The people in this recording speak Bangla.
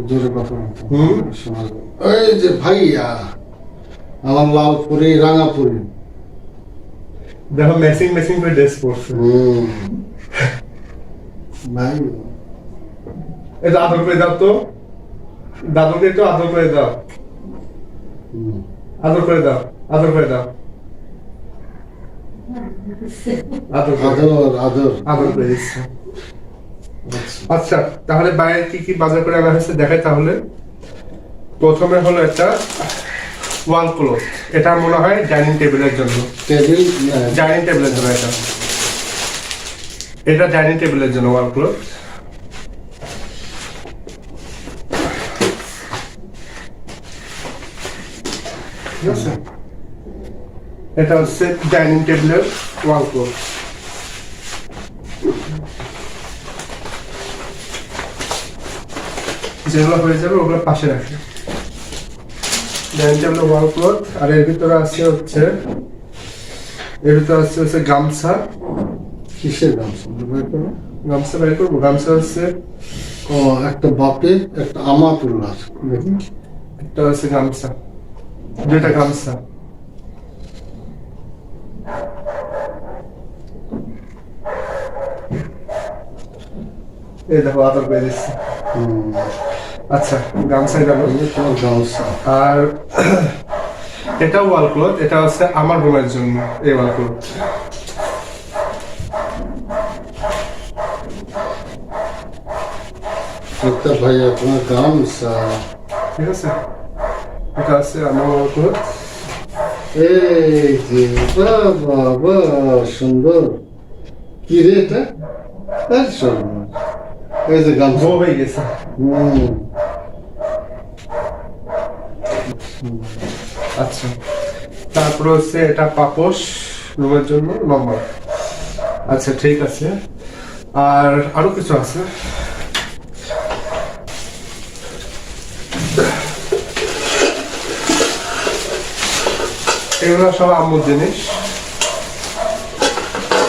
জোরে কথা শোনা যায়। এই যে ভাইয়া আমার লাল পরি রাঙা পরি দেখো ম্যাচিং ম্যাচিং করে ড্রেস পরছে। ভাই এটা আদর করে দাও তো, দাদুকে একটু আদর করে দাও, আদর করে দাও, আদর করে দাও, আদর করে দাও। আদর আদর আদর করে দিচ্ছে। আচ্ছা তাহলে বাইরে কি কি বাজার করে আনা হয়েছে দেখাই তাহলে। প্রথমে হলো একটা ওয়াল ক্লথ, এটা মনে হয় ডাইনিং টেবিলের জন্য, টেবিল ডাইনিং টেবিলের জন্য এটা, এটা ডাইনিং টেবিলের জন্য ওয়াল ক্লথ। ঠিক আছে, এটা হচ্ছে ডাইনিং টেবিলের ওয়াল ক্লথ। যেগুলো হয়ে যাবে ওগুলো পাশে রাখে। ডাইনিং টেবিলের ওয়াল ক্লথ। আর এর ভিতরে আছে হচ্ছে, এর ভিতরে হচ্ছে গামছা। কিসের গামছা গামছা বের করবো। গামছা হচ্ছে ও একটা বাপের একটা আমাতুল্লাহ দেখি একটা হচ্ছে গামছা, দুইটা গামছা। এই দেখো আদর করে দিচ্ছে। আচ্ছা গামছা গেল। তোমার গামছা আর এটা ওয়াল ক্লথ, এটা হচ্ছে আমার রুমের জন্য এই ওয়াল ক্লথ। একটা ভাইয়া তোমার গামছা ঠিক আছে, এটা হচ্ছে আমার ওয়াল ক্লথ। এই যে বাবা বাবা সুন্দর কি রে এটা সুন্দর এই যে গামছা বউ হয়ে গেছে। আচ্ছা তারপর হচ্ছে এটা পাপোশ রুমের জন্য লম্বা। আচ্ছা ঠিক আছে, আর আরো কিছু আছে। এগুলো সব আম্মুর জিনিস।